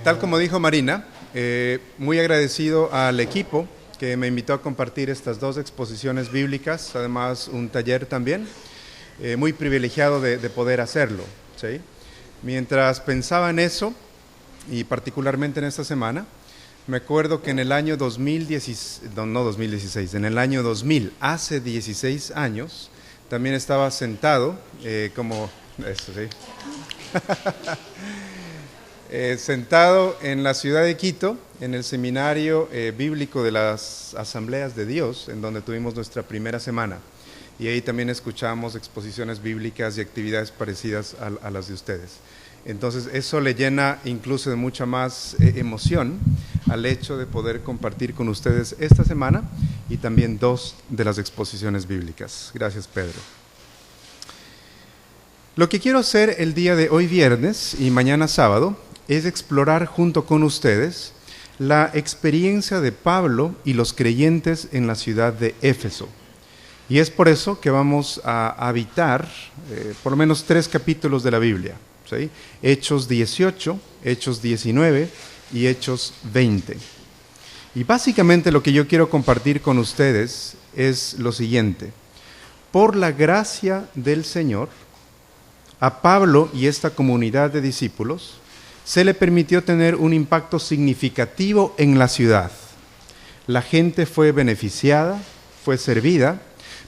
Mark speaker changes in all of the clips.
Speaker 1: Tal como dijo Marina, muy agradecido al equipo que me invitó a compartir estas dos exposiciones bíblicas, además un taller también, muy privilegiado de poder hacerlo, ¿sí? Mientras pensaba en eso, y particularmente en esta semana, me acuerdo que en el año 2016, no 2016, en el año 2000, hace 16 años, también estaba sentado, como, eso sí, sentado en la ciudad de Quito, en el seminario bíblico de las Asambleas de Dios, en donde tuvimos nuestra primera semana. Y ahí también escuchamos exposiciones bíblicas y actividades parecidas a las de ustedes. Entonces eso le llena incluso de mucha más emoción al hecho de poder compartir con ustedes esta semana y también dos de las exposiciones bíblicas. Gracias, Pedro. Lo que quiero hacer el día de hoy viernes y mañana sábado es explorar junto con ustedes la experiencia de Pablo y los creyentes en la ciudad de Éfeso. Y es por eso que vamos a habitar por lo menos 3 capítulos de la Biblia, ¿sí? Hechos 18, Hechos 19 y Hechos 20. Y básicamente lo que yo quiero compartir con ustedes es lo siguiente. Por la gracia del Señor, a Pablo y esta comunidad de discípulos se le permitió tener un impacto significativo en la ciudad. La gente fue beneficiada, fue servida,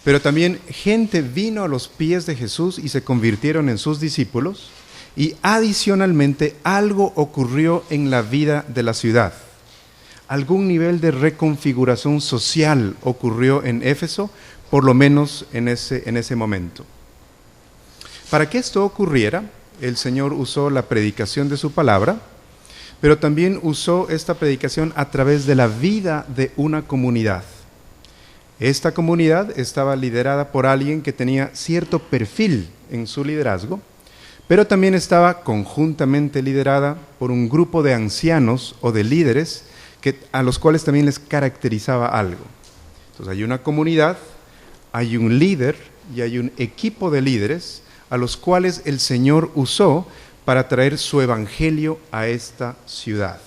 Speaker 1: pero también gente vino a los pies de Jesús y se convirtieron en sus discípulos, y adicionalmente algo ocurrió en la vida de la ciudad. Algún nivel de reconfiguración social ocurrió en Éfeso, por lo menos en ese momento. Para que esto ocurriera, el Señor usó la predicación de su palabra, pero también usó esta predicación a través de la vida de una comunidad. Esta comunidad estaba liderada por alguien que tenía cierto perfil en su liderazgo, pero también estaba conjuntamente liderada por un grupo de ancianos o de líderes a los cuales también les caracterizaba algo. Entonces hay una comunidad, hay un líder y hay un equipo de líderes a los cuales el Señor usó para traer su evangelio a esta ciudad.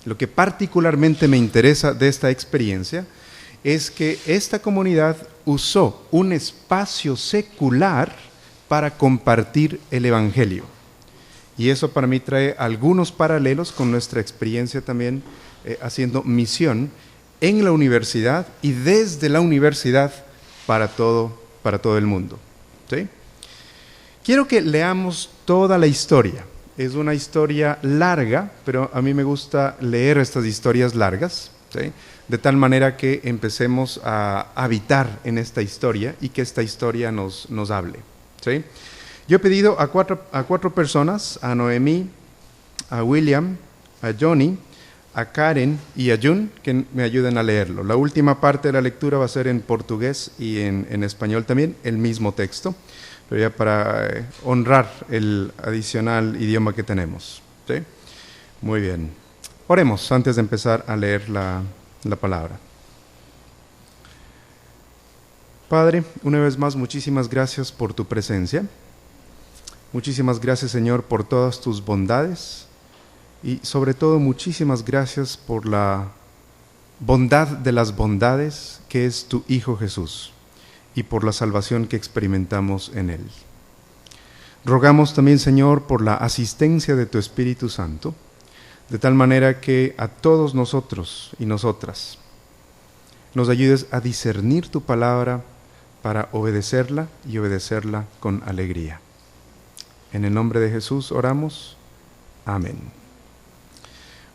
Speaker 1: Lo que particularmente me interesa de esta experiencia es que esta comunidad usó un espacio secular para compartir el evangelio. Y eso para mí trae algunos paralelos con nuestra experiencia también haciendo misión en la universidad y desde la universidad para todo el mundo, ¿sí? Quiero que leamos toda la historia. Es una historia larga, pero a mí me gusta leer estas historias largas, ¿sí? De tal manera que empecemos a habitar en esta historia y que esta historia nos hable, ¿sí? Yo he pedido a cuatro personas, a Noemí, a William, a Johnny, a Karen y a Jun, que me ayuden a leerlo. La última parte de la lectura va a ser en portugués y en español también, el mismo texto, pero ya para honrar el adicional idioma que tenemos, ¿sí? Muy bien. Oremos antes de empezar a leer la palabra. Padre, una vez más, muchísimas gracias por tu presencia. Muchísimas gracias, Señor, por todas tus bondades. Y sobre todo, muchísimas gracias por la bondad de las bondades que es tu Hijo Jesús y por la salvación que experimentamos en Él. Rogamos también, Señor, por la asistencia de tu Espíritu Santo, de tal manera que a todos nosotros y nosotras nos ayudes a discernir tu palabra para obedecerla y obedecerla con alegría. En el nombre de Jesús oramos. Amén.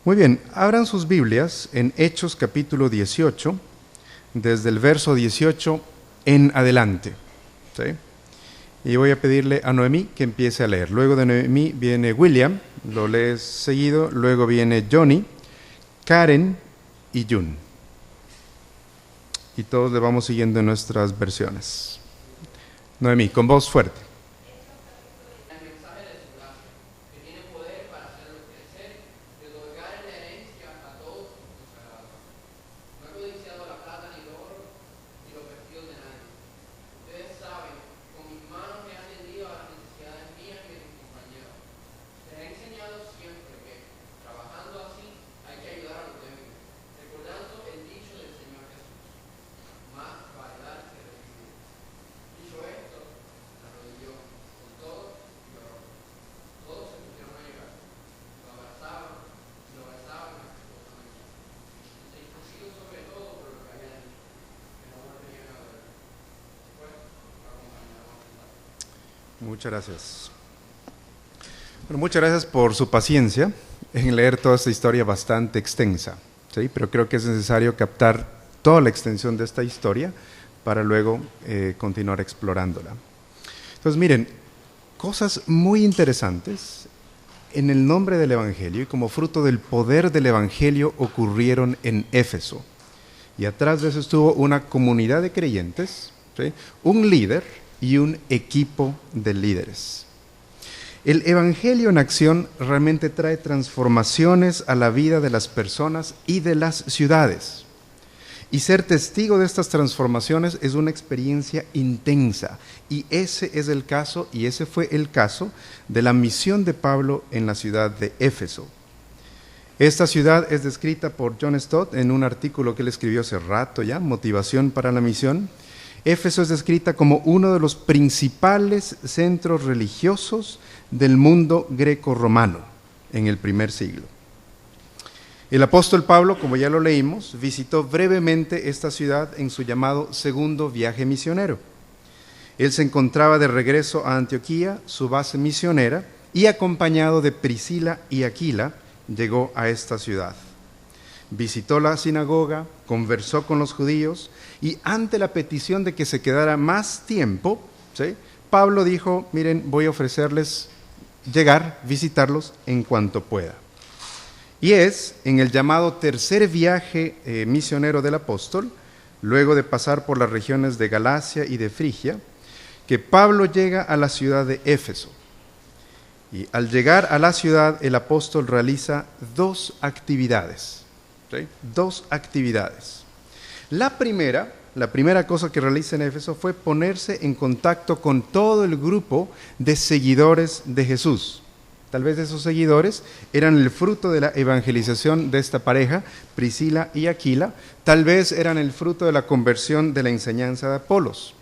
Speaker 1: Muy bien, abran sus Biblias en Hechos capítulo 18, desde el verso 18 en adelante, ¿sí? Y voy a pedirle a Noemí que empiece a leer. Luego de Noemí viene William, lo lees seguido. Luego viene Johnny, Karen y Jun. Y todos le vamos siguiendo en nuestras versiones. Noemí, con voz fuerte. Muchas gracias. Bueno, muchas gracias por su paciencia en leer toda esta historia bastante extensa, ¿sí? Pero creo que es necesario captar toda la extensión de esta historia para luego continuar explorándola. Entonces, miren, cosas muy interesantes en el nombre del Evangelio y como fruto del poder del Evangelio ocurrieron en Éfeso. Y atrás de eso estuvo una comunidad de creyentes, ¿sí? Un líder y un equipo de líderes. El Evangelio en acción realmente trae transformaciones a la vida de las personas y de las ciudades. Y ser testigo de estas transformaciones es una experiencia intensa. Y ese es el caso, y ese fue el caso de la misión de Pablo en la ciudad de Éfeso. Esta ciudad es descrita por John Stott en un artículo que él escribió hace rato ya, Motivación para la Misión. Éfeso es descrita como uno de los principales centros religiosos del mundo greco-romano en el primer siglo. El apóstol Pablo, como ya lo leímos, visitó brevemente esta ciudad en su llamado segundo viaje misionero. Él se encontraba de regreso a Antioquía, su base misionera, y acompañado de Priscila y Aquila, llegó a esta ciudad. Visitó la sinagoga, conversó con los judíos, y ante la petición de que se quedara más tiempo, ¿sí?, Pablo dijo, miren, voy a ofrecerles llegar, visitarlos en cuanto pueda. Y es en el llamado tercer viaje misionero del apóstol, luego de pasar por las regiones de Galacia y de Frigia, que Pablo llega a la ciudad de Éfeso. Y al llegar a la ciudad, el apóstol realiza dos actividades. ¿Sí? Dos actividades. La primera cosa que realiza en Éfeso fue ponerse en contacto con todo el grupo de seguidores de Jesús. Tal vez esos seguidores eran el fruto de la evangelización de esta pareja, Priscila y Aquila. Tal vez eran el fruto de la conversión de la enseñanza de Apolos.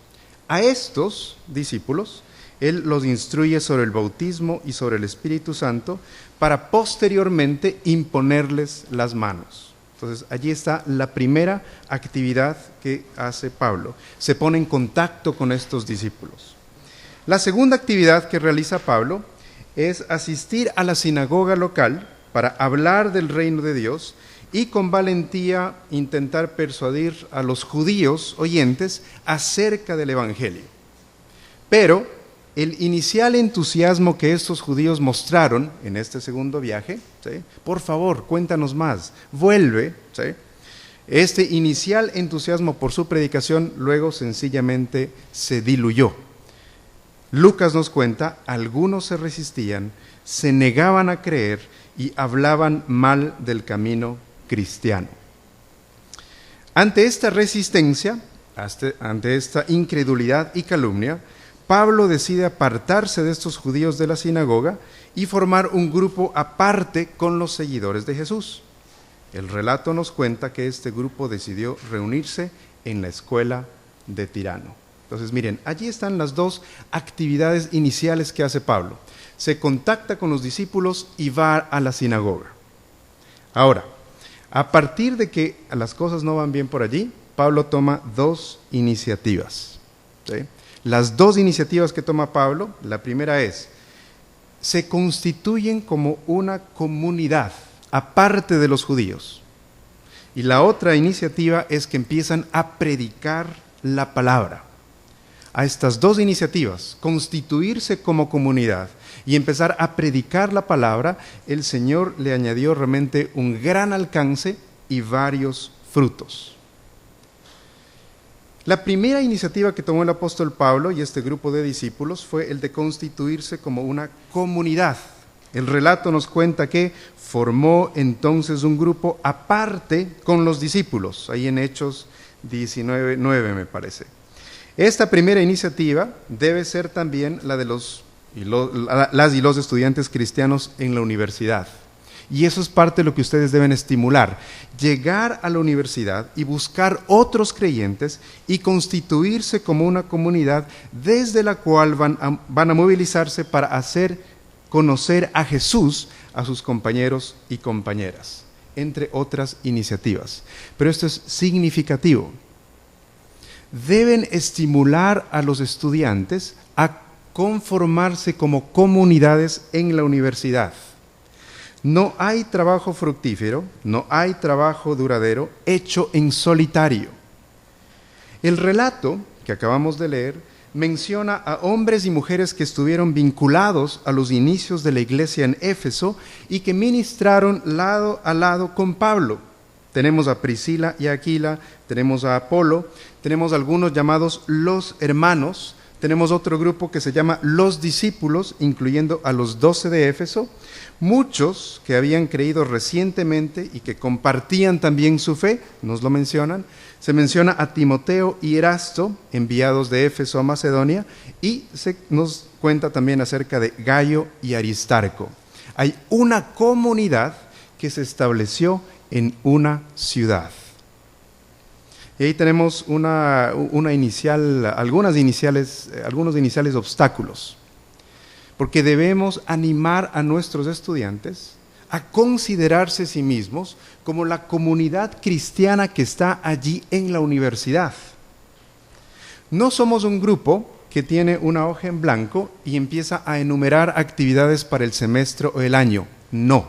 Speaker 1: A estos discípulos, él los instruye sobre el bautismo y sobre el Espíritu Santo para posteriormente imponerles las manos. Entonces, allí está la primera actividad que hace Pablo. Se pone en contacto con estos discípulos. La segunda actividad que realiza Pablo es asistir a la sinagoga local para hablar del reino de Dios y con valentía intentar persuadir a los judíos oyentes acerca del Evangelio. Pero el inicial entusiasmo que estos judíos mostraron en este segundo viaje, ¿sí?, por favor, cuéntanos más, vuelve, ¿sí?, este inicial entusiasmo por su predicación luego sencillamente se diluyó. Lucas nos cuenta, algunos se resistían, se negaban a creer y hablaban mal del camino cristiano. Ante esta resistencia, ante esta incredulidad y calumnia, Pablo decide apartarse de estos judíos de la sinagoga y formar un grupo aparte con los seguidores de Jesús. El relato nos cuenta que este grupo decidió reunirse en la escuela de Tirano. Entonces, miren, allí están las dos actividades iniciales que hace Pablo. Se contacta con los discípulos y va a la sinagoga. Ahora, a partir de que las cosas no van bien por allí, Pablo toma dos iniciativas, ¿sí? Las dos iniciativas que toma Pablo, la primera es, se constituyen como una comunidad, aparte de los judíos. Y la otra iniciativa es que empiezan a predicar la palabra. A estas dos iniciativas, constituirse como comunidad y empezar a predicar la palabra, el Señor le añadió realmente un gran alcance y varios frutos. La primera iniciativa que tomó el apóstol Pablo y este grupo de discípulos fue el de constituirse como una comunidad. El relato nos cuenta que formó entonces un grupo aparte con los discípulos, ahí en Hechos 19:9 me parece. Esta primera iniciativa debe ser también la de las y los estudiantes cristianos en la universidad. Y eso es parte de lo que ustedes deben estimular. Llegar a la universidad y buscar otros creyentes y constituirse como una comunidad desde la cual van a movilizarse para hacer conocer a Jesús a sus compañeros y compañeras, entre otras iniciativas. Pero esto es significativo. Deben estimular a los estudiantes a conformarse como comunidades en la universidad. No hay trabajo fructífero, no hay trabajo duradero hecho en solitario. El relato que acabamos de leer menciona a hombres y mujeres que estuvieron vinculados a los inicios de la iglesia en Éfeso y que ministraron lado a lado con Pablo. Tenemos a Priscila y a Aquila, tenemos a Apolo, tenemos algunos llamados los hermanos, tenemos otro grupo que se llama los discípulos, incluyendo a los 12 de Éfeso, muchos que habían creído recientemente y que compartían también su fe, nos lo mencionan. Se menciona a Timoteo y Erasto, enviados de Éfeso a Macedonia, y se nos cuenta también acerca de Gayo y Aristarco. Hay una comunidad que se estableció en una ciudad. Y ahí tenemos algunos iniciales obstáculos, porque debemos animar a nuestros estudiantes a considerarse a sí mismos como la comunidad cristiana que está allí en la universidad. No somos un grupo que tiene una hoja en blanco y empieza a enumerar actividades para el semestre o el año. No.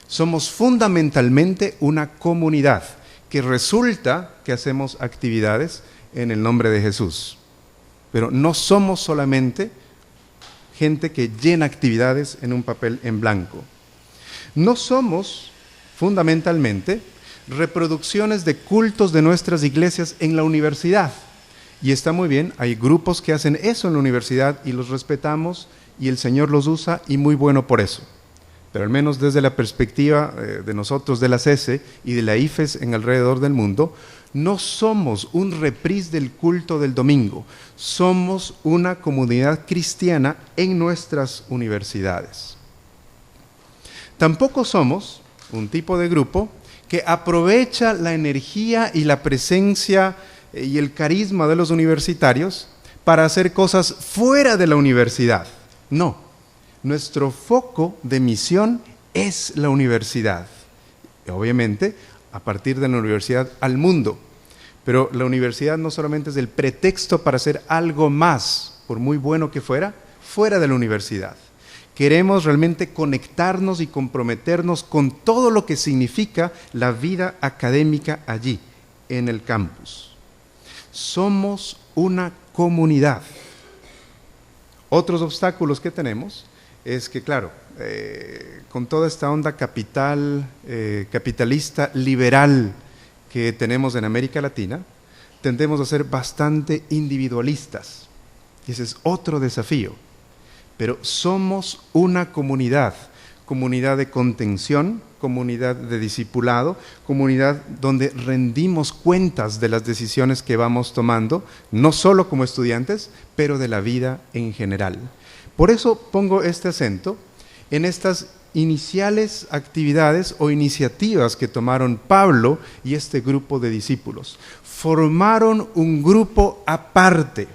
Speaker 1: Somos fundamentalmente una comunidad que resulta que hacemos actividades en el nombre de Jesús. Pero no somos solamente gente que llena actividades en un papel en blanco. No somos fundamentalmente reproducciones de cultos de nuestras iglesias en la universidad. Y está muy bien, hay grupos que hacen eso en la universidad y los respetamos y el Señor los usa y muy bueno por eso. Pero al menos desde la perspectiva de nosotros de la CESE y de la IFES en alrededor del mundo, no somos un reprise del culto del domingo, somos una comunidad cristiana en nuestras universidades. Tampoco somos un tipo de grupo que aprovecha la energía y la presencia y el carisma de los universitarios para hacer cosas fuera de la universidad. No, nuestro foco de misión es la universidad. Obviamente, a partir de la universidad al mundo. Pero la universidad no solamente es el pretexto para hacer algo más, por muy bueno que fuera de la universidad. Queremos realmente conectarnos y comprometernos con todo lo que significa la vida académica allí, en el campus. Somos una comunidad. Otros obstáculos que tenemos es que, claro, con toda esta onda capitalista, liberal que tenemos en América Latina, tendemos a ser bastante individualistas. Y ese es otro desafío. Pero somos una comunidad de contención, comunidad de discipulado, comunidad donde rendimos cuentas de las decisiones que vamos tomando, no solo como estudiantes, pero de la vida en general. Por eso pongo este acento en estas iniciales actividades o iniciativas que tomaron Pablo y este grupo de discípulos. Formaron un grupo aparte.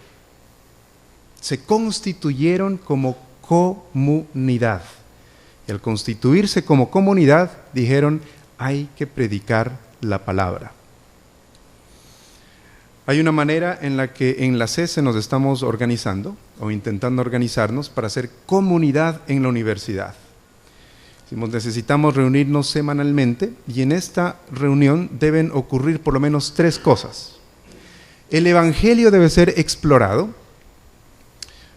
Speaker 1: Se constituyeron como comunidad. Y al constituirse como comunidad, dijeron, hay que predicar la palabra. Hay una manera en la que en la CESE nos estamos organizando, o intentando organizarnos, para hacer comunidad en la universidad. Necesitamos reunirnos semanalmente, y en esta reunión deben ocurrir por lo menos 3 cosas. El evangelio debe ser explorado.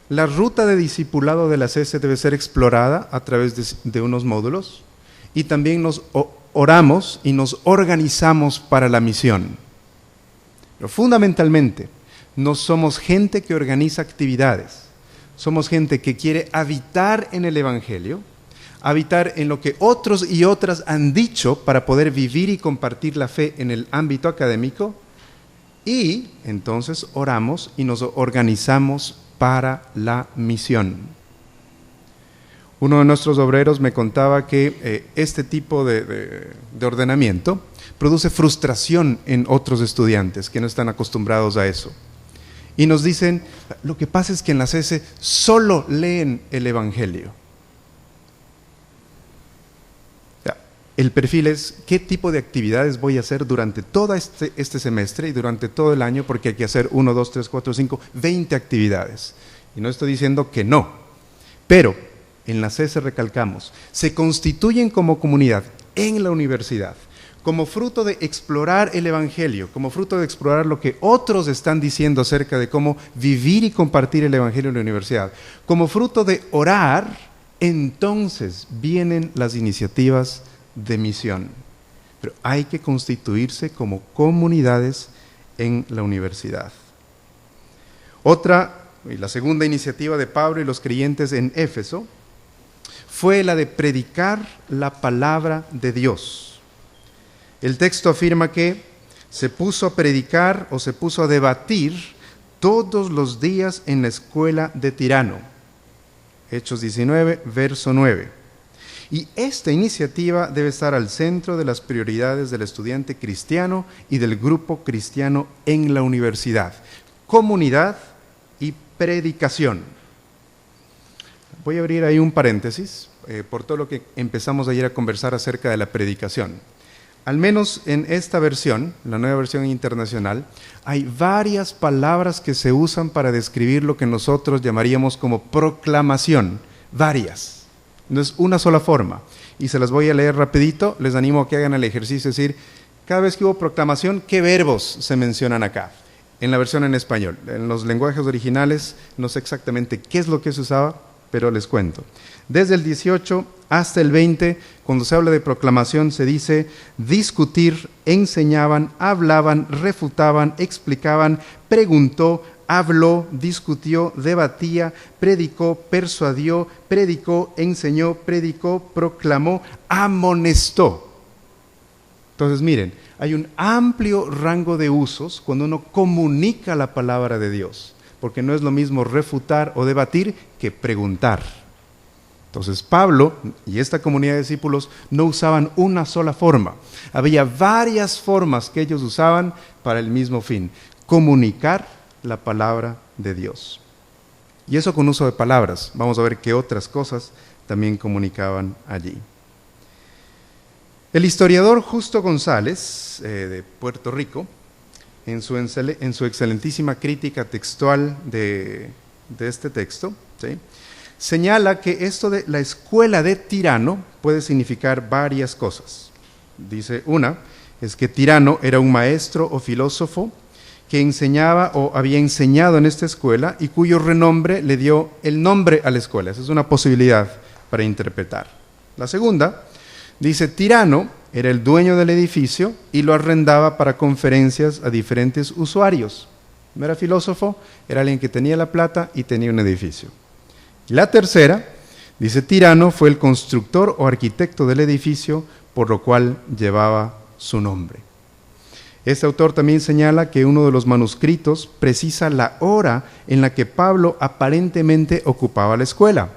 Speaker 1: La ruta de discipulado de la CESE debe ser explorada a través de unos módulos, y también nos oramos y nos organizamos para la misión. Pero fundamentalmente, no somos gente que organiza actividades, somos gente que quiere habitar en el evangelio, habitar en lo que otros y otras han dicho para poder vivir y compartir la fe en el ámbito académico, y entonces oramos y nos organizamos para la misión. Uno de nuestros obreros me contaba que este tipo de ordenamiento produce frustración en otros estudiantes que no están acostumbrados a eso. Y nos dicen, lo que pasa es que en la CESE solo leen el Evangelio. El perfil es qué tipo de actividades voy a hacer durante todo este semestre y durante todo el año, porque hay que hacer 1, 2, 3, 4, 5, 20 actividades. y no estoy diciendo que no, pero en la CESE recalcamos, se constituyen como comunidad en la universidad, como fruto de explorar el Evangelio, como fruto de explorar lo que otros están diciendo acerca de cómo vivir y compartir el Evangelio en la universidad, como fruto de orar, entonces vienen las iniciativas de misión. Pero hay que constituirse como comunidades en la universidad. Otra, y la segunda iniciativa de Pablo y los creyentes en Éfeso, fue la de predicar la palabra de Dios. El texto afirma que se puso a predicar o se puso a debatir todos los días en la escuela de Tirano. Hechos 19, verso 9. Y esta iniciativa debe estar al centro de las prioridades del estudiante cristiano y del grupo cristiano en la universidad. Comunidad y predicación. Voy a abrir ahí un paréntesis por todo lo que empezamos ayer a conversar acerca de la predicación. Al menos en esta versión, la nueva versión internacional, hay varias palabras que se usan para describir lo que nosotros llamaríamos como proclamación. Varias. No es una sola forma. Y se las voy a leer rapidito. Les animo a que hagan el ejercicio de decir, cada vez que hubo proclamación, ¿qué verbos se mencionan acá? En la versión en español. En los lenguajes originales, no sé exactamente qué es lo que se usaba, pero les cuento. Desde el 18 hasta el 20, cuando se habla de proclamación, se dice discutir, enseñaban, hablaban, refutaban, explicaban, preguntó, habló, discutió, debatía, predicó, persuadió, predicó, enseñó, predicó, proclamó, amonestó. Entonces miren, hay un amplio rango de usos cuando uno comunica la palabra de Dios, porque no es lo mismo refutar o debatir que preguntar. Entonces Pablo y esta comunidad de discípulos no usaban una sola forma. Había varias formas que ellos usaban para el mismo fin, comunicar la palabra de Dios. Y eso con uso de palabras. Vamos a ver qué otras cosas también comunicaban allí. El historiador Justo González, de Puerto Rico, en su excelentísima crítica textual de este texto, ¿sí?, señala que esto de la escuela de Tirano puede significar varias cosas. Dice, una, es que Tirano era un maestro o filósofo que enseñaba o había enseñado en esta escuela y cuyo renombre le dio el nombre a la escuela. Esa es una posibilidad para interpretar. La segunda, dice, Tirano era el dueño del edificio y lo arrendaba para conferencias a diferentes usuarios. No era filósofo, era alguien que tenía la plata y tenía un edificio. La tercera, dice, Tirano fue el constructor o arquitecto del edificio, por lo cual llevaba su nombre. Este autor también señala que uno de los manuscritos precisa la hora en la que Pablo aparentemente ocupaba la escuela.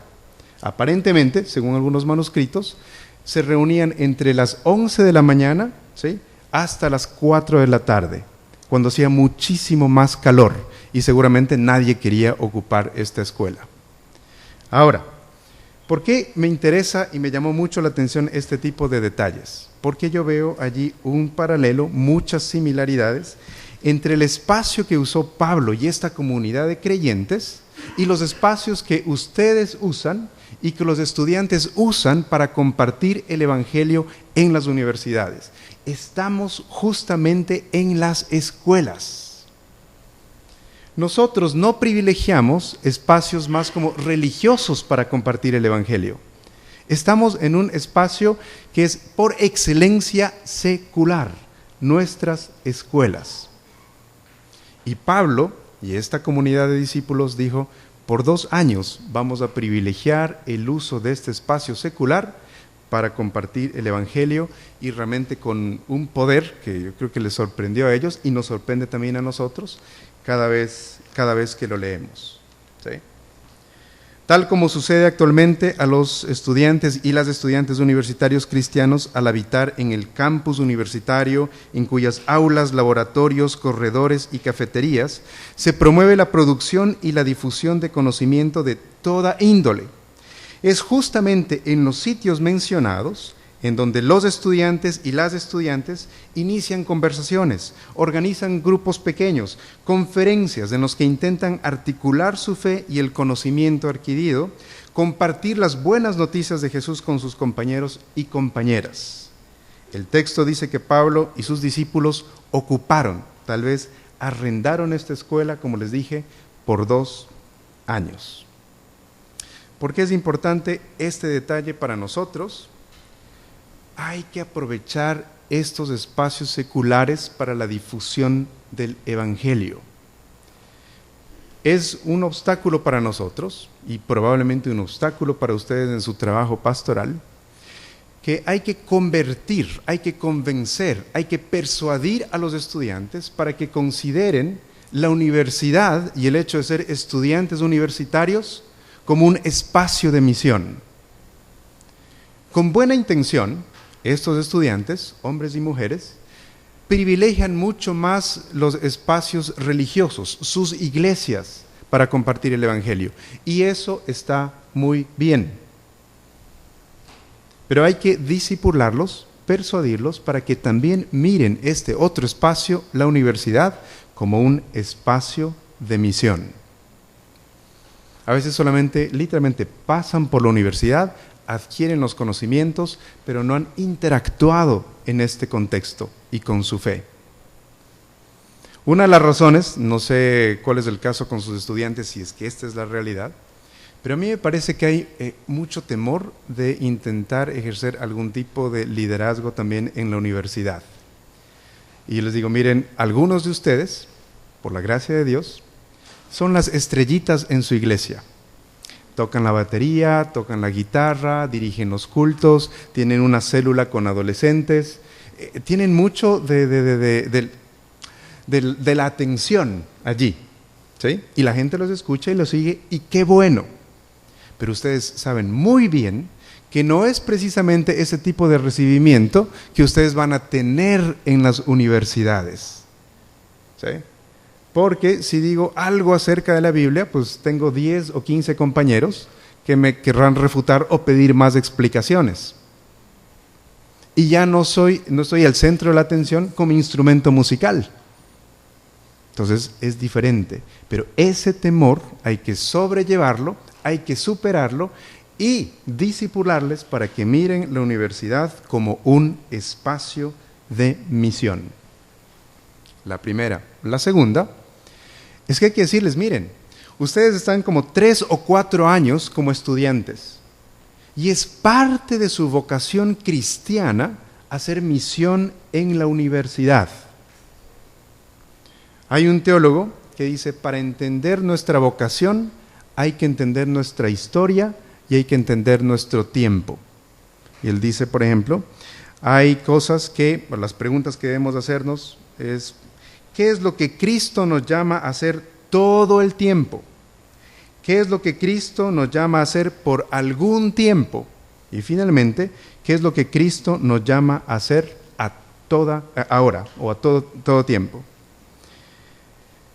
Speaker 1: Aparentemente, según algunos manuscritos, se reunían entre las 11 de la mañana, ¿sí?, hasta las 4 de la tarde, cuando hacía muchísimo más calor y seguramente nadie quería ocupar esta escuela. Ahora, ¿por qué me interesa y me llamó mucho la atención este tipo de detalles? Porque yo veo allí un paralelo, muchas similaridades entre el espacio que usó Pablo y esta comunidad de creyentes y los espacios que ustedes usan y que los estudiantes usan para compartir el Evangelio en las universidades. Estamos justamente en las escuelas. Nosotros no privilegiamos espacios más como religiosos para compartir el Evangelio. Estamos en un espacio que es por excelencia secular, nuestras escuelas. Y Pablo y esta comunidad de discípulos dijo, por 2 años vamos a privilegiar el uso de este espacio secular para compartir el Evangelio y realmente con un poder que yo creo que les sorprendió a ellos y nos sorprende también a nosotros cada vez que lo leemos, ¿sí? Tal como sucede actualmente a los estudiantes y las estudiantes universitarios cristianos al habitar en el campus universitario, en cuyas aulas, laboratorios, corredores y cafeterías se promueve la producción y la difusión de conocimiento de toda índole. Es justamente en los sitios mencionados en donde los estudiantes y las estudiantes inician conversaciones, organizan grupos pequeños, conferencias en los que intentan articular su fe y el conocimiento adquirido, compartir las buenas noticias de Jesús con sus compañeros y compañeras. El texto dice que Pablo y sus discípulos ocuparon, tal vez arrendaron esta escuela, como les dije, por 2 años. ¿Por qué es importante este detalle para nosotros? Hay que aprovechar estos espacios seculares para la difusión del Evangelio. Es un obstáculo para nosotros y probablemente un obstáculo para ustedes en su trabajo pastoral, que hay que convertir, hay que convencer, hay que persuadir a los estudiantes para que consideren la universidad y el hecho de ser estudiantes universitarios como un espacio de misión. Con buena intención, estos estudiantes, hombres y mujeres, privilegian mucho más los espacios religiosos, sus iglesias, para compartir el Evangelio. Y eso está muy bien. Pero hay que discipularlos, persuadirlos, para que también miren este otro espacio, la universidad, como un espacio de misión. A veces solamente, literalmente, pasan por la universidad, adquieren los conocimientos, pero no han interactuado en este contexto y con su fe. Una de las razones, no sé cuál es el caso con sus estudiantes, si es que esta es la realidad, pero a mí me parece que hay mucho temor de intentar ejercer algún tipo de liderazgo también en la universidad. Y les digo, miren, algunos de ustedes, por la gracia de Dios, son las estrellitas en su iglesia. Tocan la batería, tocan la guitarra, dirigen los cultos, tienen una célula con adolescentes, tienen mucho de la atención allí, ¿sí? Y la gente los escucha y los sigue, y qué bueno. Pero ustedes saben muy bien que no es precisamente ese tipo de recibimiento que ustedes van a tener en las universidades, ¿sí? Porque si digo algo acerca de la Biblia, pues tengo 10 o 15 compañeros que me querrán refutar o pedir más explicaciones. Y ya no estoy al centro de la atención como instrumento musical. Entonces es diferente. Pero ese temor hay que sobrellevarlo, hay que superarlo y discipularles para que miren la universidad como un espacio de misión. La primera. La segunda es que hay que decirles, miren, ustedes están como 3 o 4 años como estudiantes y es parte de su vocación cristiana hacer misión en la universidad. Hay un teólogo que dice, para entender nuestra vocación hay que entender nuestra historia y hay que entender nuestro tiempo. Y él dice, por ejemplo, hay cosas que, las preguntas que debemos hacernos es, ¿qué es lo que Cristo nos llama a hacer todo el tiempo? ¿Qué es lo que Cristo nos llama a hacer por algún tiempo? Y finalmente, ¿qué es lo que Cristo nos llama a hacer ahora o a todo tiempo?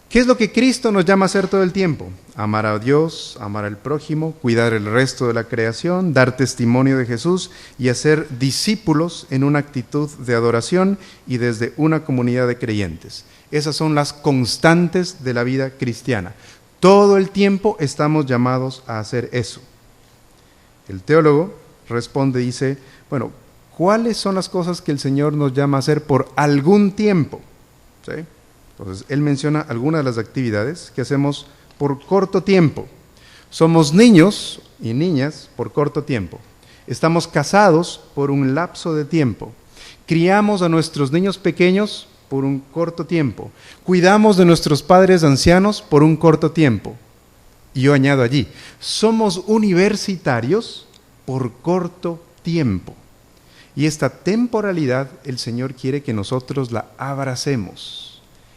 Speaker 1: ¿Qué es lo que Cristo nos llama a hacer todo el tiempo? Amar a Dios, amar al prójimo, cuidar el resto de la creación, dar testimonio de Jesús y hacer discípulos en una actitud de adoración y desde una comunidad de creyentes. Esas son las constantes de la vida cristiana. Todo el tiempo estamos llamados a hacer eso. El teólogo responde y dice, bueno, ¿cuáles son las cosas que el Señor nos llama a hacer por algún tiempo? ¿Sí? Entonces, él menciona algunas de las actividades que hacemos por corto tiempo. Somos niños y niñas por corto tiempo. Estamos casados por un lapso de tiempo. Criamos a nuestros niños pequeños por un corto tiempo. Cuidamos de nuestros padres ancianos por un corto tiempo. Y yo añado allí, somos universitarios por corto tiempo. Y esta temporalidad el Señor quiere que nosotros la abracemos.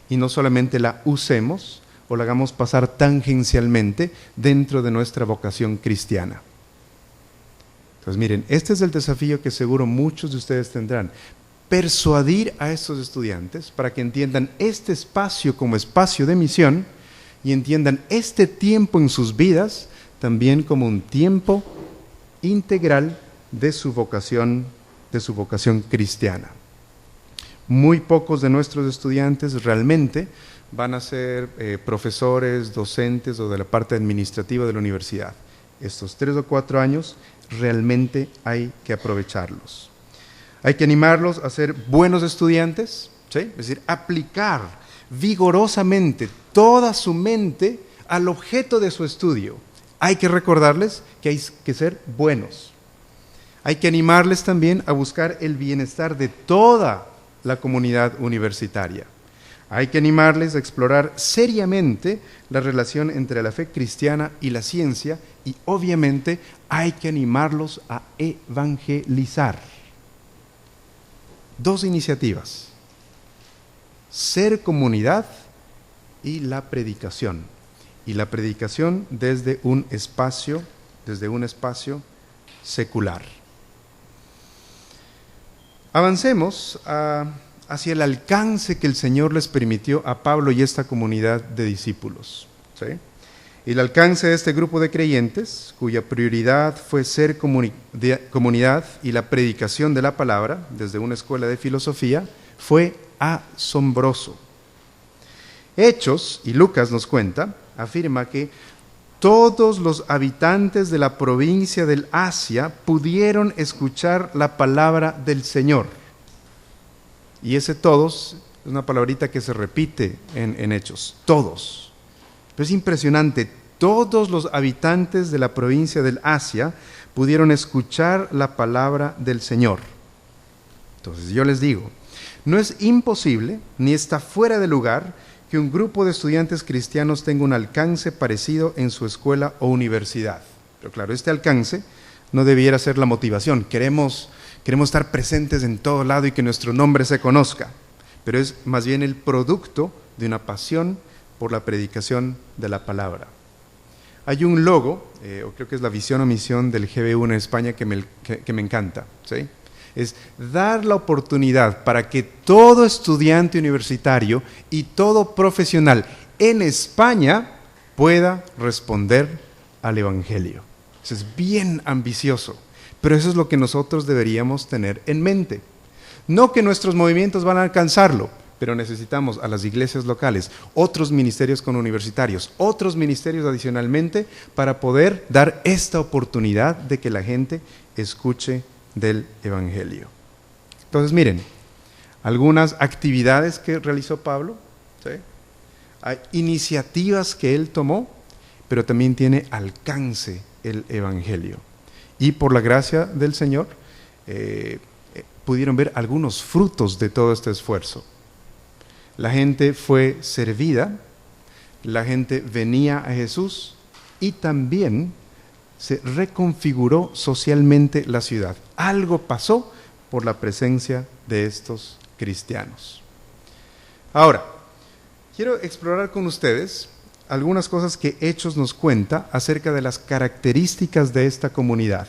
Speaker 1: Y no solamente la usemos o la hagamos pasar tangencialmente dentro de nuestra vocación cristiana. Entonces miren, este es el desafío que seguro muchos de ustedes tendrán. Persuadir a estos estudiantes para que entiendan este espacio como espacio de misión y entiendan este tiempo en sus vidas también como un tiempo integral de su vocación de su vocación cristiana. Muy pocos de nuestros estudiantes realmente van a ser profesores, docentes o de la parte administrativa de la universidad. Estos 3 o 4 años realmente hay que aprovecharlos. Hay que animarlos a ser buenos estudiantes, ¿sí? Es decir, aplicar vigorosamente toda su mente al objeto de su estudio. Hay que recordarles que hay que ser buenos. Hay que animarles también a buscar el bienestar de toda la comunidad universitaria. Hay que animarles a explorar seriamente la relación entre la fe cristiana y la ciencia y obviamente hay que animarlos a evangelizar. 2 iniciativas: ser comunidad y la predicación. Y la predicación desde un espacio secular. Avancemos hacia el alcance que el Señor les permitió a Pablo y esta comunidad de discípulos, ¿sí? El alcance de este grupo de creyentes, cuya prioridad fue ser comunidad y la predicación de la palabra desde una escuela de filosofía, fue asombroso. Hechos, y Lucas nos cuenta, afirma que todos los habitantes de la provincia del Asia pudieron escuchar la palabra del Señor. Y ese todos es una palabrita que se repite en Hechos, todos. Pero es impresionante, todos los habitantes de la provincia del Asia pudieron escuchar la palabra del Señor. Entonces yo les digo, no es imposible ni está fuera de lugar que un grupo de estudiantes cristianos tenga un alcance parecido en su escuela o universidad. Pero claro, este alcance no debiera ser la motivación. Queremos estar presentes en todo lado y que nuestro nombre se conozca. Pero es más bien el producto de una pasión por la predicación de la palabra. Hay un logo, o creo que es la visión o misión del GB1 en España que me encanta, ¿sí? Es dar la oportunidad para que todo estudiante universitario y todo profesional en España pueda responder al Evangelio. Eso es bien ambicioso, pero eso es lo que nosotros deberíamos tener en mente. No que nuestros movimientos van a alcanzarlo, pero necesitamos a las iglesias locales, otros ministerios con universitarios, otros ministerios adicionalmente para poder dar esta oportunidad de que la gente escuche del Evangelio. Entonces miren, algunas actividades que realizó Pablo, ¿sí? Hay iniciativas que él tomó, pero también tiene alcance el Evangelio. Y por la gracia del Señor, pudieron ver algunos frutos de todo este esfuerzo. La gente fue servida, la gente venía a Jesús y también se reconfiguró socialmente la ciudad. Algo pasó por la presencia de estos cristianos. Ahora, quiero explorar con ustedes algunas cosas que Hechos nos cuenta acerca de las características de esta comunidad.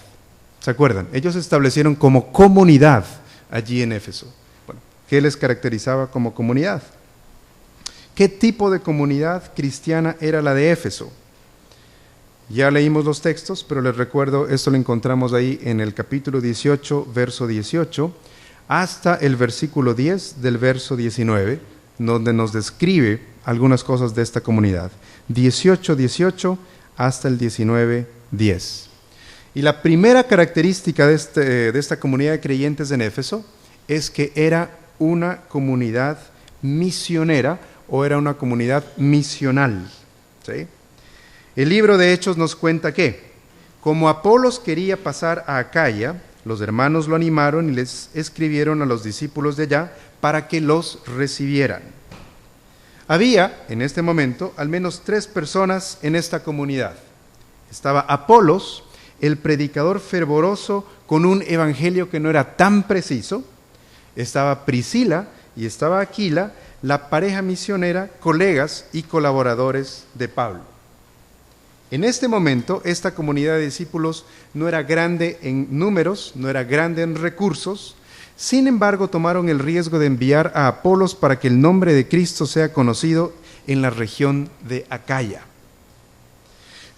Speaker 1: ¿Se acuerdan? Ellos se establecieron como comunidad allí en Éfeso. Bueno, ¿qué les caracterizaba como comunidad? ¿Qué tipo de comunidad cristiana era la de Éfeso? Ya leímos los textos, pero les recuerdo, esto lo encontramos ahí en el capítulo 18, verso 18, hasta el versículo 10 del verso 19, donde nos describe algunas cosas de esta comunidad. 18 hasta el 19:10. Y la primera característica de esta comunidad de creyentes en Éfeso es que era una comunidad misionera o era una comunidad misional, ¿sí? El libro de Hechos nos cuenta que, como Apolos quería pasar a Acaya, los hermanos lo animaron y les escribieron a los discípulos de allá para que los recibieran. Había, en este momento, al menos 3 personas en esta comunidad. Estaba Apolos, el predicador fervoroso con un evangelio que no era tan preciso. Estaba Priscila y estaba Aquila, la pareja misionera, colegas y colaboradores de Pablo. En este momento, esta comunidad de discípulos no era grande en números, no era grande en recursos. Sin embargo, tomaron el riesgo de enviar a Apolos para que el nombre de Cristo sea conocido en la región de Acaya.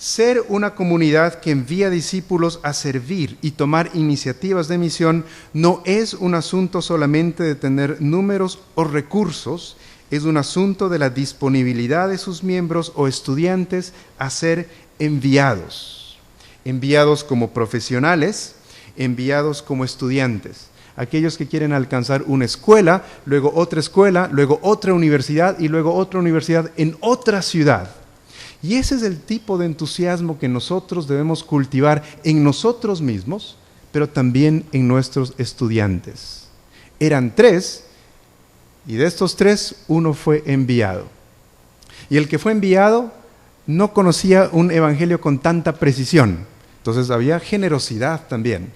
Speaker 1: Ser una comunidad que envía discípulos a servir y tomar iniciativas de misión no es un asunto solamente de tener números o recursos, es un asunto de la disponibilidad de sus miembros o estudiantes a ser enviados. Enviados como profesionales, enviados como estudiantes. Aquellos que quieren alcanzar una escuela, luego otra universidad y luego otra universidad en otra ciudad. Y ese es el tipo de entusiasmo que nosotros debemos cultivar en nosotros mismos, pero también en nuestros estudiantes. Eran 3, y de estos 3, uno fue enviado. Y el que fue enviado no conocía un evangelio con tanta precisión. Entonces había generosidad también.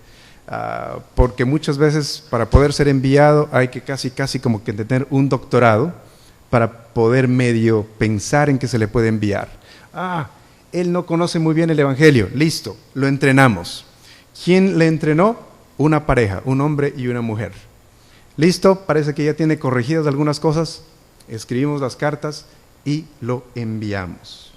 Speaker 1: Porque muchas veces para poder ser enviado hay que casi como que tener un doctorado para poder medio pensar en que se le puede enviar. Él no conoce muy bien el evangelio, listo, lo entrenamos. ¿Quién le entrenó? Una pareja, un hombre y una mujer. Listo, parece que ya tiene corregidas algunas cosas, escribimos las cartas y lo enviamos.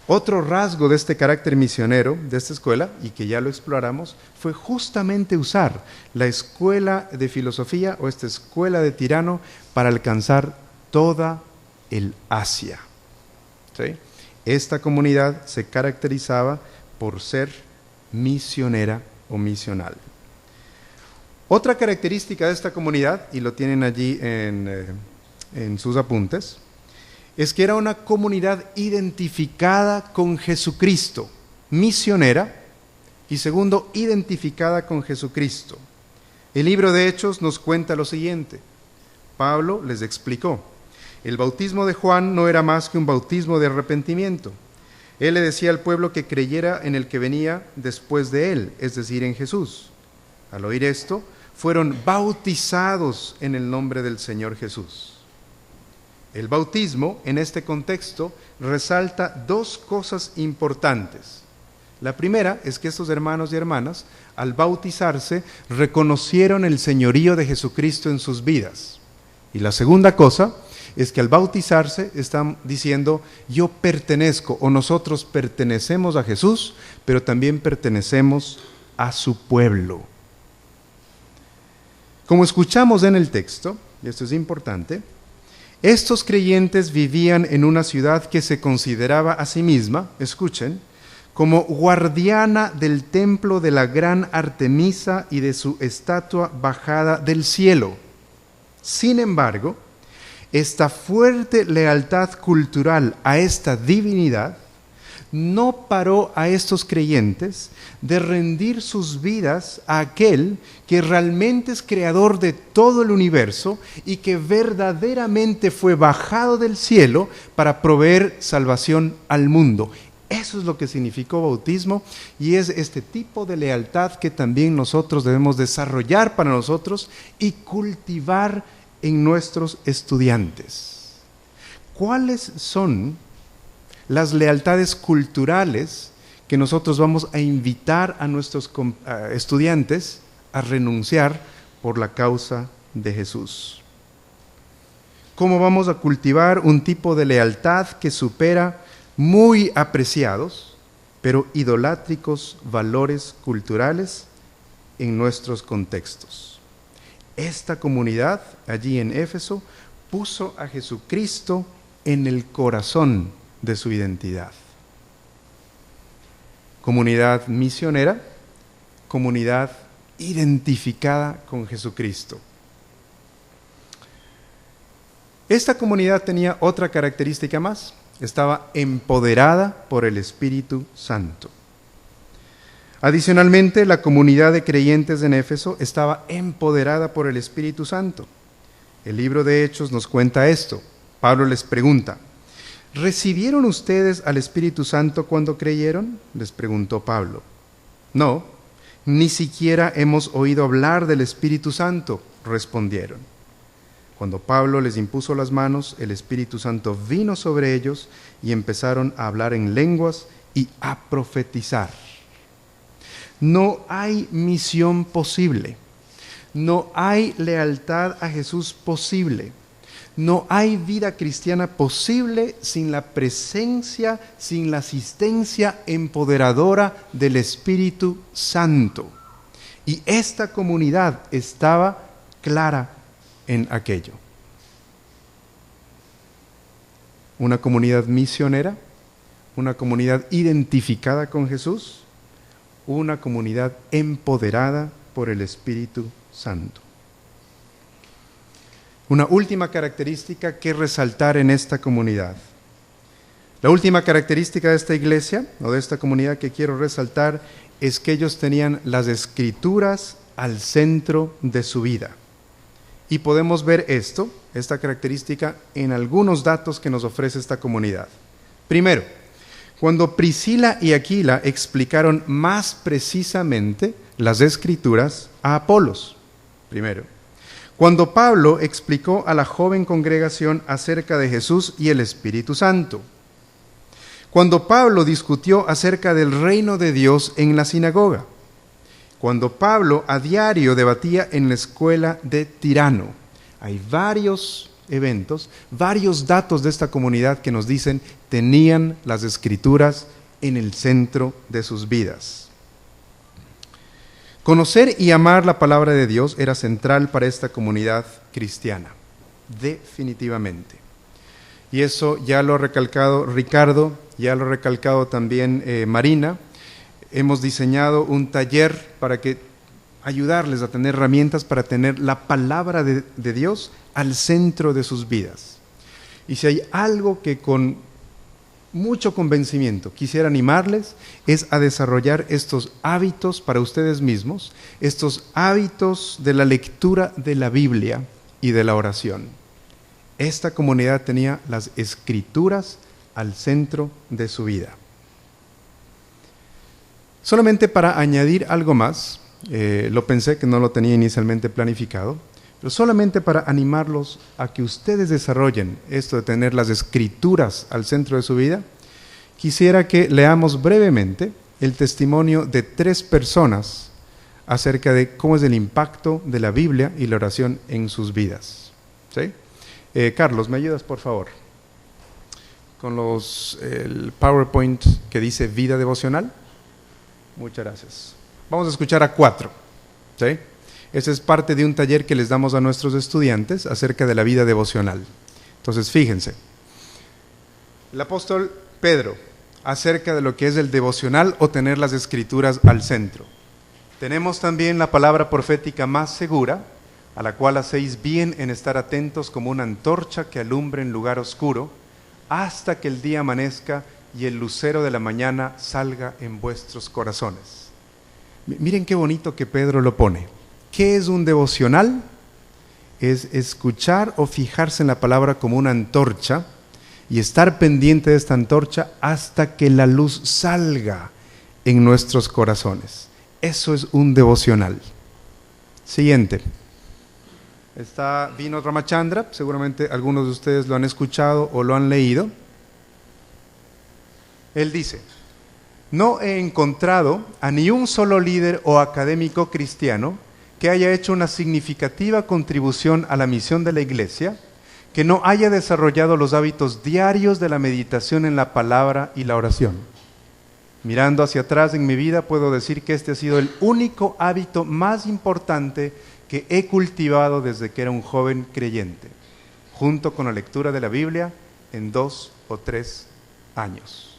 Speaker 1: Otro rasgo de este carácter misionero de esta escuela, y que ya lo exploramos, fue justamente usar la escuela de filosofía o esta escuela de Tirano para alcanzar toda el Asia. ¿Sí? Esta comunidad se caracterizaba por ser misionera o misional. Otra característica de esta comunidad, y lo tienen allí en sus apuntes, es que era una comunidad identificada con Jesucristo, misionera, y segundo, identificada con Jesucristo. El libro de Hechos nos cuenta lo siguiente. Pablo les explicó, el bautismo de Juan no era más que un bautismo de arrepentimiento. Él le decía al pueblo que creyera en el que venía después de él, es decir, en Jesús. Al oír esto, fueron bautizados en el nombre del Señor Jesús. El bautismo, en este contexto, resalta 2 cosas importantes. La primera es que estos hermanos y hermanas, al bautizarse, reconocieron el señorío de Jesucristo en sus vidas. Y la segunda cosa es que al bautizarse están diciendo, yo pertenezco o nosotros pertenecemos a Jesús, pero también pertenecemos a su pueblo. Como escuchamos en el texto, y esto es importante, estos creyentes vivían en una ciudad que se consideraba a sí misma, escuchen, como guardiana del templo de la gran Artemisa y de su estatua bajada del cielo. Sin embargo, esta fuerte lealtad cultural a esta divinidad no paró a estos creyentes de rendir sus vidas a aquel que realmente es creador de todo el universo y que verdaderamente fue bajado del cielo para proveer salvación al mundo. Eso es lo que significó bautismo y es este tipo de lealtad que también nosotros debemos desarrollar para nosotros y cultivar en nuestros estudiantes. ¿Cuáles son las lealtades culturales que nosotros vamos a invitar a nuestros estudiantes a renunciar por la causa de Jesús? ¿Cómo vamos a cultivar un tipo de lealtad que supera muy apreciados, pero idolátricos valores culturales en nuestros contextos? Esta comunidad allí en Éfeso puso a Jesucristo en el corazón de su identidad. Comunidad misionera, comunidad identificada con Jesucristo. Esta comunidad tenía otra característica más, estaba empoderada por el Espíritu Santo. Adicionalmente, la comunidad de creyentes en Éfeso estaba empoderada por el Espíritu Santo. El libro de Hechos nos cuenta esto. Pablo les pregunta, ¿recibieron ustedes al Espíritu Santo cuando creyeron? Les preguntó Pablo. No, ni siquiera hemos oído hablar del Espíritu Santo, respondieron. Cuando Pablo les impuso las manos, el Espíritu Santo vino sobre ellos y empezaron a hablar en lenguas y a profetizar. No hay misión posible, no hay lealtad a Jesús posible, No hay vida cristiana posible sin la presencia, sin la asistencia empoderadora del Espíritu Santo. Y esta comunidad estaba clara en aquello. Una comunidad misionera, una comunidad identificada con Jesús, una comunidad empoderada por el Espíritu Santo. Una última característica que resaltar en esta comunidad. La última característica de esta iglesia o de esta comunidad que quiero resaltar es que ellos tenían las Escrituras al centro de su vida. Y podemos ver esta característica, en algunos datos que nos ofrece esta comunidad. Primero, cuando Priscila y Aquila explicaron más precisamente las Escrituras a Apolos. Primero. Cuando Pablo explicó a la joven congregación acerca de Jesús y el Espíritu Santo. Cuando Pablo discutió acerca del reino de Dios en la sinagoga. Cuando Pablo a diario debatía en la escuela de Tirano. Hay varios eventos, varios datos de esta comunidad que nos dicen tenían las Escrituras en el centro de sus vidas. Conocer y amar la palabra de Dios era central para esta comunidad cristiana, definitivamente. Y eso ya lo ha recalcado Ricardo, ya lo ha recalcado también Marina. Hemos diseñado un taller para ayudarles a tener herramientas para tener la palabra de Dios al centro de sus vidas. Y si hay algo que con mucho convencimiento quisiera animarles, es a desarrollar estos hábitos para ustedes mismos, estos hábitos de la lectura de la Biblia y de la oración. Esta comunidad tenía las Escrituras al centro de su vida. Solamente para añadir algo más, lo pensé que no lo tenía inicialmente planificado, pero solamente para animarlos a que ustedes desarrollen esto de tener las Escrituras al centro de su vida, quisiera que leamos brevemente el testimonio de 3 personas acerca de cómo es el impacto de la Biblia y la oración en sus vidas. ¿Sí? Carlos, ¿me ayudas por favor? Con el PowerPoint que dice vida devocional. Muchas gracias. Vamos a escuchar a 4. ¿Sí? Ese es parte de un taller que les damos a nuestros estudiantes acerca de la vida devocional. Entonces, fíjense. El apóstol Pedro, acerca de lo que es el devocional o tener las Escrituras al centro. Tenemos también la palabra profética más segura, a la cual hacéis bien en estar atentos como una antorcha que alumbre en lugar oscuro, hasta que el día amanezca y el lucero de la mañana salga en vuestros corazones. Miren qué bonito que Pedro lo pone. ¿Qué es un devocional? Es escuchar o fijarse en la palabra como una antorcha y estar pendiente de esta antorcha hasta que la luz salga en nuestros corazones. Eso es un devocional. Siguiente. Está Vinod Ramachandra, seguramente algunos de ustedes lo han escuchado o lo han leído. Él dice: no he encontrado a ni un solo líder o académico cristiano que haya hecho una significativa contribución a la misión de la Iglesia, que no haya desarrollado los hábitos diarios de la meditación en la palabra y la oración. Mirando hacia atrás en mi vida, puedo decir que este ha sido el único hábito más importante que he cultivado desde que era un joven creyente, junto con la lectura de la Biblia en 2 o 3 años.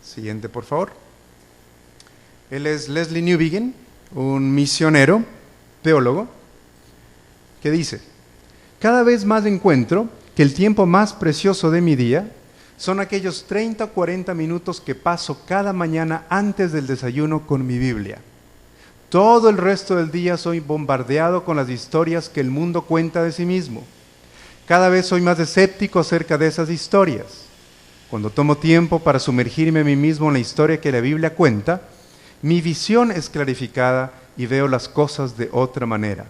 Speaker 1: Siguiente, por favor. Él es Leslie Newbigin, un misionero, teólogo, que dice: cada vez más encuentro que el tiempo más precioso de mi día son aquellos 30 o 40 minutos que paso cada mañana antes del desayuno con mi Biblia. Todo el resto del día soy bombardeado con las historias que el mundo cuenta de sí mismo. Cada vez soy más escéptico acerca de esas historias. Cuando tomo tiempo para sumergirme a mí mismo en la historia que la Biblia cuenta, mi visión es clarificada y veo las cosas de otra manera.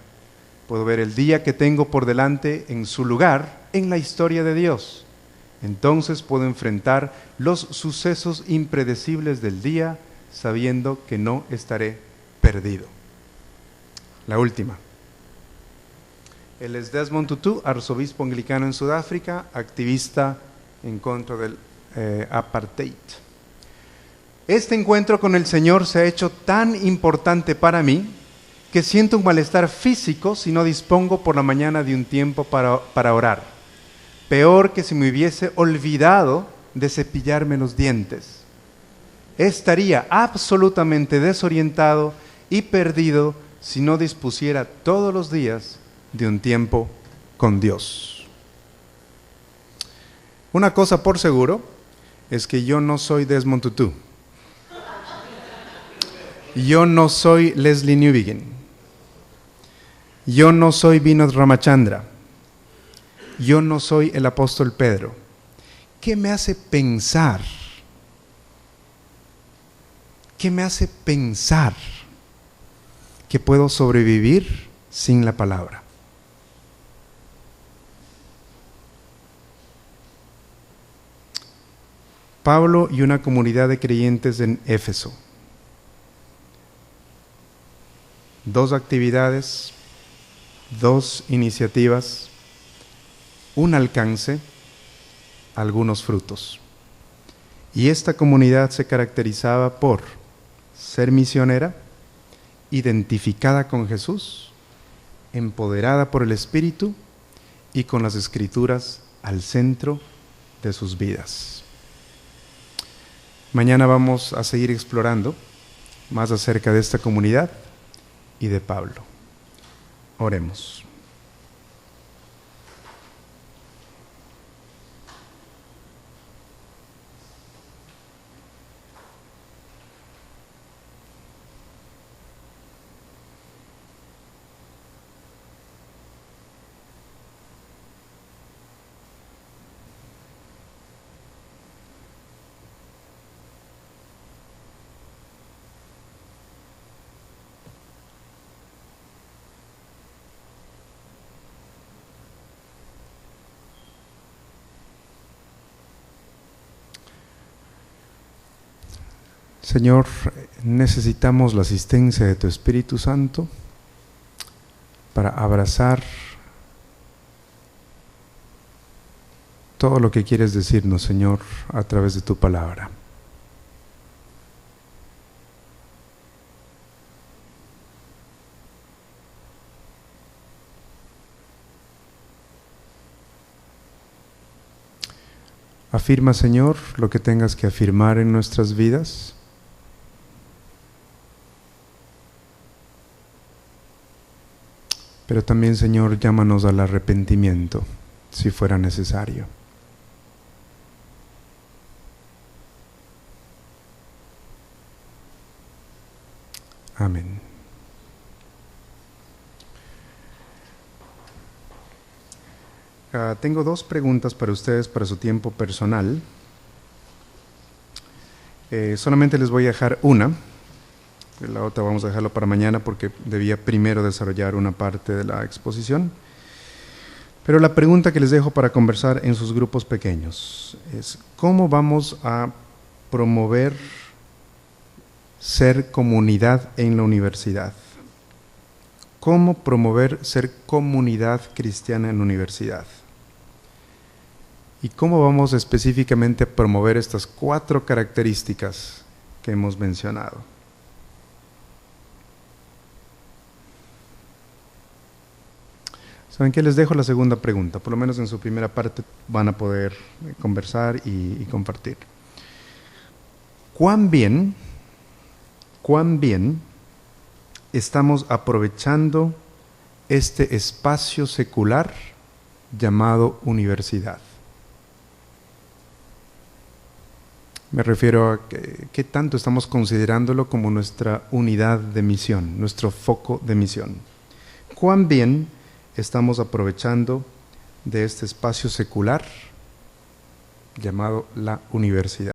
Speaker 1: Puedo ver el día que tengo por delante en su lugar, en la historia de Dios. Entonces puedo enfrentar los sucesos impredecibles del día, sabiendo que no estaré perdido. La última. Él es Desmond Tutu, arzobispo anglicano en Sudáfrica, activista en contra del apartheid. Este encuentro con el Señor se ha hecho tan importante para mí que siento un malestar físico si no dispongo por la mañana de un tiempo para orar. Peor que si me hubiese olvidado de cepillarme los dientes. Estaría absolutamente desorientado y perdido si no dispusiera todos los días de un tiempo con Dios. Una cosa por seguro es que yo no soy Desmond Tutu. Yo no soy Leslie Newbigin. Yo no soy Vinod Ramachandra. Yo no soy el apóstol Pedro. ¿Qué me hace pensar? ¿Qué me hace pensar que puedo sobrevivir sin la palabra? Pablo y una comunidad de creyentes en Éfeso. 2 actividades, 2 iniciativas, un alcance, algunos frutos. Y esta comunidad se caracterizaba por ser misionera, identificada con Jesús, empoderada por el Espíritu y con las Escrituras al centro de sus vidas. Mañana vamos a seguir explorando más acerca de esta comunidad y de Pablo. Oremos. Señor, necesitamos la asistencia de tu Espíritu Santo para abrazar todo lo que quieres decirnos, Señor, a través de tu palabra. Afirma, Señor, lo que tengas que afirmar en nuestras vidas. Pero también, Señor, llámanos al arrepentimiento, si fuera necesario. Amén. Tengo 2 preguntas para ustedes para su tiempo personal. Solamente les voy a dejar una. La otra vamos a dejarlo para mañana porque debía primero desarrollar una parte de la exposición. Pero la pregunta que les dejo para conversar en sus grupos pequeños es: ¿cómo vamos a promover ser comunidad en la universidad? ¿Cómo promover ser comunidad cristiana en la universidad? ¿Y cómo vamos específicamente a promover estas 4 características que hemos mencionado? ¿Saben qué? Les dejo la segunda pregunta. Por lo menos en su primera parte van a poder conversar y compartir. ¿Cuán bien estamos aprovechando este espacio secular llamado universidad? Me refiero a qué tanto estamos considerándolo como nuestra unidad de misión, nuestro foco de misión. ¿Cuán bien estamos aprovechando de este espacio secular llamado la universidad?